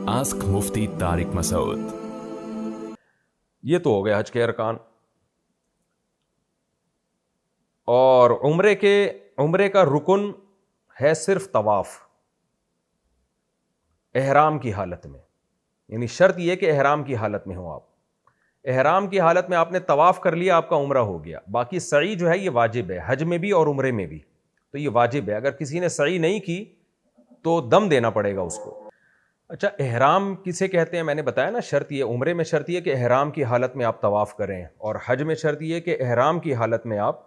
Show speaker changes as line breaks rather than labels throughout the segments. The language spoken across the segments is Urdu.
آسک مفتی طارق مسعود۔
یہ تو ہو گیا حج کے ارکان. اور عمرے کا رکن ہے صرف طواف احرام کی حالت میں. یعنی شرط یہ کہ احرام کی حالت میں ہو. آپ احرام کی حالت میں آپ نے طواف کر لیا، آپ کا عمرہ ہو گیا. باقی سعی جو ہے یہ واجب ہے، حج میں بھی اور عمرے میں بھی، تو یہ واجب ہے. اگر کسی نے سعی نہیں کی تو دم دینا پڑے گا اس کو. اچھا، احرام کسے کہتے ہیں؟ میں نے بتایا نا، شرط یہ عمرے میں شرط یہ کہ احرام کی حالت میں آپ طواف کریں، اور حج میں شرط یہ کہ احرام کی حالت میں آپ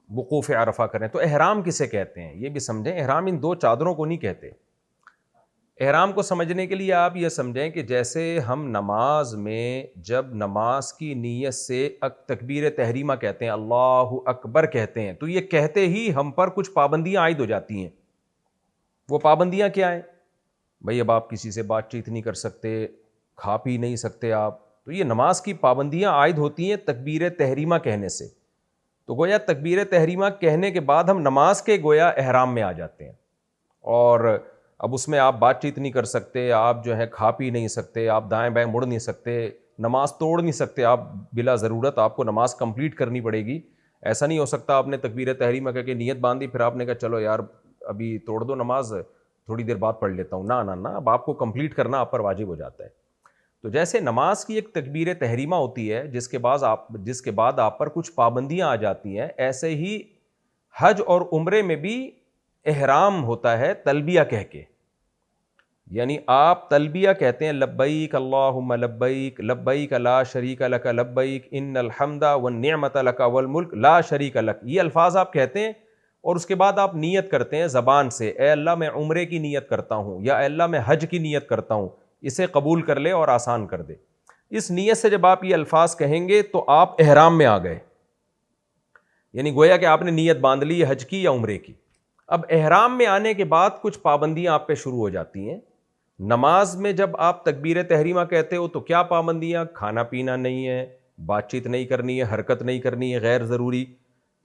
وقوف عرفہ کریں. تو احرام کسے کہتے ہیں یہ بھی سمجھیں. احرام ان دو چادروں کو نہیں کہتے. احرام کو سمجھنے کے لیے آپ یہ سمجھیں کہ جیسے ہم نماز میں جب نماز کی نیت سے تکبیر تحریمہ کہتے ہیں، اللہ اکبر کہتے ہیں، تو یہ کہتے ہی ہم پر کچھ پابندیاں عائد ہو جاتی ہیں. وہ پابندیاں کیا ہیں؟ بھئی اب آپ کسی سے بات چیت نہیں کر سکتے، کھا پی نہیں سکتے آپ. تو یہ نماز کی پابندیاں عائد ہوتی ہیں تکبیر تحریمہ کہنے سے. تو گویا تکبیر تحریمہ کہنے کے بعد ہم نماز کے گویا احرام میں آ جاتے ہیں. اور اب اس میں آپ بات چیت نہیں کر سکتے، آپ جو ہے کھا پی نہیں سکتے، آپ دائیں بائیں مڑ نہیں سکتے، نماز توڑ نہیں سکتے. آپ بلا ضرورت آپ کو نماز کمپلیٹ کرنی پڑے گی. ایسا نہیں ہو سکتا آپ نے تکبیر تحریمہ کہہ کے نیت باندھی، پھر آپ نے کہا چلو یار ابھی توڑ دو نماز، تھوڑی دیر بعد پڑھ لیتا ہوں. نہ اب آپ کو کمپلیٹ کرنا آپ پر واجب ہو جاتا ہے. تو جیسے نماز کی ایک تکبیر تحریمہ ہوتی ہے جس کے بعد آپ پر کچھ پابندیاں آ جاتی ہیں، ایسے ہی حج اور عمرے میں بھی احرام ہوتا ہے تلبیہ کہہ کے. یعنی آپ تلبیہ کہتے ہیں، لبیک اللہم لبیک لبیک لا شریک لک لبیک ان الحمد والنعمت لک والملک لا شریک لک. یہ الفاظ آپ کہتے ہیں اور اس کے بعد آپ نیت کرتے ہیں زبان سے، اے اللہ میں عمرے کی نیت کرتا ہوں، یا اے اللہ میں حج کی نیت کرتا ہوں، اسے قبول کر لے اور آسان کر دے. اس نیت سے جب آپ یہ الفاظ کہیں گے تو آپ احرام میں آ گئے. یعنی گویا کہ آپ نے نیت باندھ لی حج کی یا عمرے کی. اب احرام میں آنے کے بعد کچھ پابندیاں آپ پہ شروع ہو جاتی ہیں. نماز میں جب آپ تکبیر تحریمہ کہتے ہو تو کیا پابندیاں؟ کھانا پینا نہیں ہے، بات چیت نہیں کرنی ہے، حرکت نہیں کرنی ہے غیر ضروری.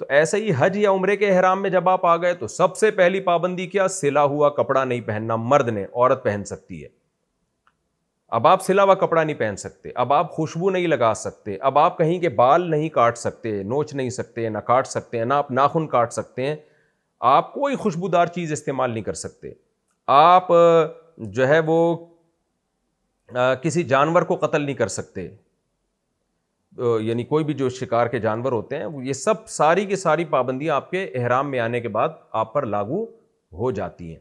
تو ایسے ہی حج یا عمرے کے احرام میں جب آپ آ گئے تو سب سے پہلی پابندی کیا؟ سلا ہوا کپڑا نہیں پہننا. مرد نے، عورت پہن سکتی ہے. اب آپ سلا ہوا کپڑا نہیں پہن سکتے، اب آپ خوشبو نہیں لگا سکتے، اب آپ کہیں کے بال نہیں کاٹ سکتے، نوچ نہیں سکتے، نہ کاٹ سکتے ہیں، نہ آپ ناخن کاٹ سکتے ہیں. آپ کوئی خوشبودار چیز استعمال نہیں کر سکتے. آپ جو ہے وہ کسی جانور کو قتل نہیں کر سکتے. یعنی کوئی بھی جو شکار کے جانور ہوتے ہیں، یہ سب ساری کی ساری پابندیاں آپ کے احرام میں آنے کے بعد آپ پر لاگو ہو جاتی ہیں.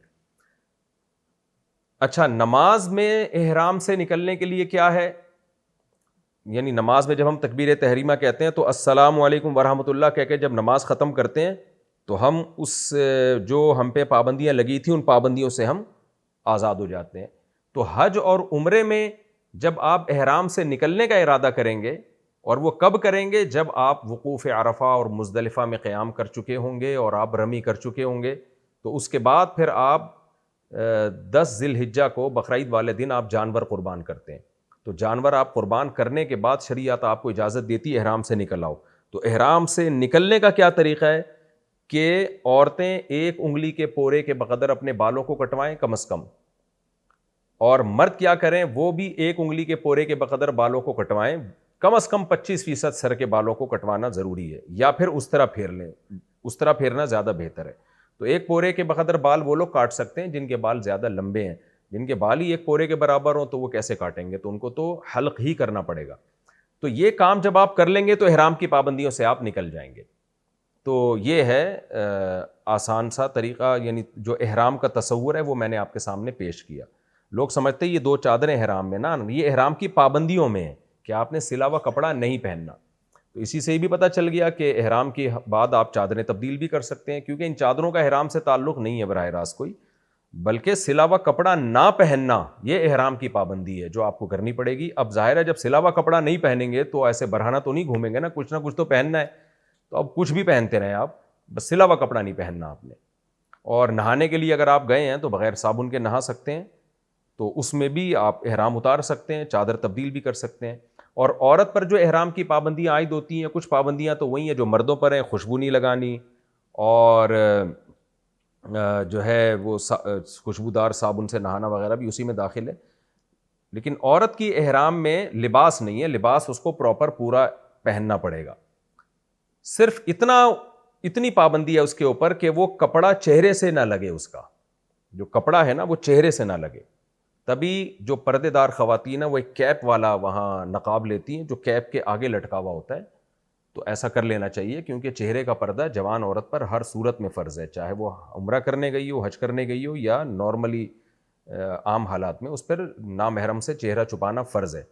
اچھا، نماز میں احرام سے نکلنے کے لیے کیا ہے؟ یعنی نماز میں جب ہم تکبیر تحریمہ کہتے ہیں تو السلام علیکم ورحمۃ اللہ کہہ کے جب نماز ختم کرتے ہیں تو ہم اس جو ہم پہ پابندیاں لگی تھیں ان پابندیوں سے ہم آزاد ہو جاتے ہیں. تو حج اور عمرے میں جب آپ احرام سے نکلنے کا ارادہ کریں گے، اور وہ کب کریں گے؟ جب آپ وقوف عرفہ اور مزدلفہ میں قیام کر چکے ہوں گے اور آپ رمی کر چکے ہوں گے. تو اس کے بعد پھر آپ 10 ذی الحجہ کو بقرعید والے دن آپ جانور قربان کرتے ہیں. تو جانور آپ قربان کرنے کے بعد شریعت آپ کو اجازت دیتی ہے احرام سے نکل آؤ. تو احرام سے نکلنے کا کیا طریقہ ہے کہ عورتیں 1 انگلی کے پورے کے بقدر اپنے بالوں کو کٹوائیں کم از کم، اور مرد کیا کریں؟ وہ بھی 1 انگلی کے پورے کے بقدر بالوں کو کٹوائیں. کم از کم 25% سر کے بالوں کو کٹوانا ضروری ہے، یا پھر اس طرح پھیر لیں، اس طرح پھیرنا زیادہ بہتر ہے. تو 1 پورے کے بقدر بال وہ لوگ کاٹ سکتے ہیں جن کے بال زیادہ لمبے ہیں. جن کے بال ہی 1 پورے کے برابر ہوں تو وہ کیسے کاٹیں گے؟ تو ان کو تو حلق ہی کرنا پڑے گا. تو یہ کام جب آپ کر لیں گے تو احرام کی پابندیوں سے آپ نکل جائیں گے. تو یہ ہے آسان سا طریقہ، یعنی جو احرام کا تصور ہے وہ میں نے آپ کے سامنے پیش کیا. لوگ سمجھتے ہیں یہ 2 چادریں احرام میں، نہ یہ احرام کی پابندیوں میں ہے کہ آپ نے سلا ہوا کپڑا نہیں پہننا. تو اسی سے یہ بھی پتہ چل گیا کہ احرام کے بعد آپ چادریں تبدیل بھی کر سکتے ہیں، کیونکہ ان چادروں کا احرام سے تعلق نہیں ہے براہ راست کوئی، بلکہ سلا ہوا کپڑا نہ پہننا یہ احرام کی پابندی ہے جو آپ کو کرنی پڑے گی. اب ظاہر ہے جب سلا ہوا کپڑا نہیں پہنیں گے تو ایسے برہنہ تو نہیں گھومیں گے نا، کچھ نہ کچھ تو پہننا ہے. تو اب کچھ بھی پہنتے رہیں آپ، بس سلا ہوا کپڑا نہیں پہننا آپ نے. اور نہانے کے لیے اگر آپ گئے ہیں تو بغیر صابن کے نہا سکتے ہیں، تو اس میں بھی آپ احرام اتار سکتے ہیں، چادر تبدیل بھی کر سکتے ہیں. اور عورت پر جو احرام کی پابندیاں عائد ہوتی ہیں، کچھ پابندیاں تو وہی ہیں جو مردوں پر ہیں. خوشبو نہیں لگانی، اور جو ہے وہ خوشبودار صابن سے نہانا وغیرہ بھی اسی میں داخل ہے. لیکن عورت کی احرام میں لباس نہیں ہے, لباس اس کو پراپر پورا پہننا پڑے گا. صرف اتنی پابندی ہے اس کے اوپر کہ وہ کپڑا چہرے سے نہ لگے, اس کا جو کپڑا ہے نا وہ چہرے سے نہ لگے. تبھی جو پردے دار خواتین ہیں وہ ایک کیپ والا وہاں نقاب لیتی ہیں جو کیپ کے آگے لٹکا ہوا ہوتا ہے, تو ایسا کر لینا چاہیے, کیونکہ چہرے کا پردہ جوان عورت پر ہر صورت میں فرض ہے, چاہے وہ عمرہ کرنے گئی ہو, حج کرنے گئی ہو, یا نارملی عام حالات میں اس پر نامحرم سے چہرہ چھپانا فرض ہے.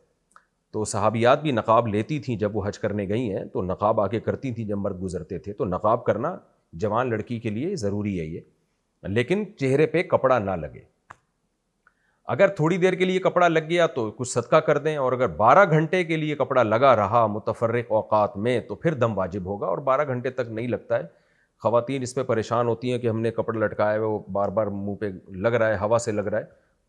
تو صحابیات بھی نقاب لیتی تھیں جب وہ حج کرنے گئی ہیں, تو نقاب آگے کرتی تھیں جب مرد گزرتے تھے, تو نقاب کرنا جوان لڑکی کے لیے ضروری ہے یہ, لیکن چہرے پہ کپڑا نہ لگے. اگر تھوڑی دیر کے لیے کپڑا لگ گیا تو کچھ صدقہ کر دیں, اور اگر 12 گھنٹے کے لیے کپڑا لگا رہا متفرق اوقات میں تو پھر دم واجب ہوگا, اور 12 گھنٹے تک نہیں لگتا ہے. خواتین اس پہ پریشان ہوتی ہیں کہ ہم نے کپڑا لٹکایا ہے, وہ بار بار منہ پہ لگ رہا ہے, ہوا سے لگ رہا ہے.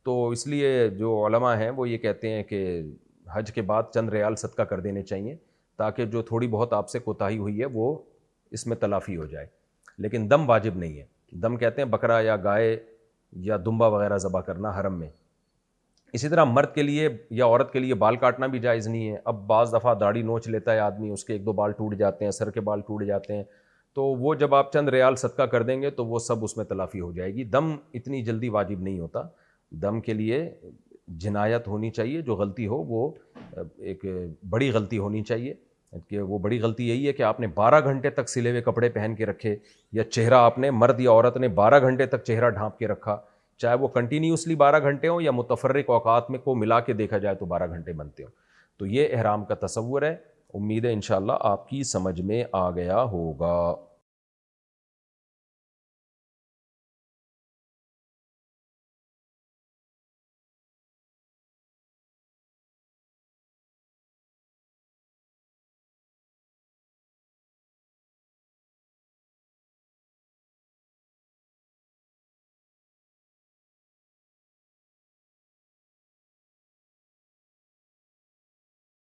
تو اس لیے جو علماء ہیں وہ یہ کہتے ہیں کہ حج کے بعد چند ریال صدقہ کر دینے چاہیے, تاکہ جو تھوڑی بہت آپ سے کوتاہی ہوئی ہے وہ اس میں تلافی ہو جائے. لیکن دم واجب نہیں ہے. دم کہتے ہیں بکرا یا گائے یا دمبا وغیرہ ذبح کرنا حرم میں. اسی طرح مرد کے لیے یا عورت کے لیے بال کاٹنا بھی جائز نہیں ہے. اب بعض دفعہ داڑھی نوچ لیتا ہے آدمی, اس کے 1-2 بال ٹوٹ جاتے ہیں, سر کے بال ٹوٹ جاتے ہیں, تو وہ جب آپ چند ریال صدقہ کر دیں گے تو وہ سب اس میں تلافی ہو جائے گی. دم اتنی جلدی واجب نہیں ہوتا. دم کے لیے جنایت ہونی چاہیے, جو غلطی ہو وہ ایک بڑی غلطی ہونی چاہیے, کہ وہ بڑی غلطی یہی ہے کہ آپ نے 12 گھنٹے تک سلے ہوئے کپڑے پہن کے رکھے, یا چہرہ آپ نے مرد یا عورت نے 12 گھنٹے تک چہرہ ڈھانپ کے رکھا, چاہے وہ کنٹینیوسلی 12 گھنٹے ہوں یا متفرق اوقات میں کو ملا کے دیکھا جائے تو 12 گھنٹے بنتے ہوں. تو یہ احرام کا تصور ہے. امید ہے انشاءاللہ آپ کی سمجھ میں آ گیا ہوگا.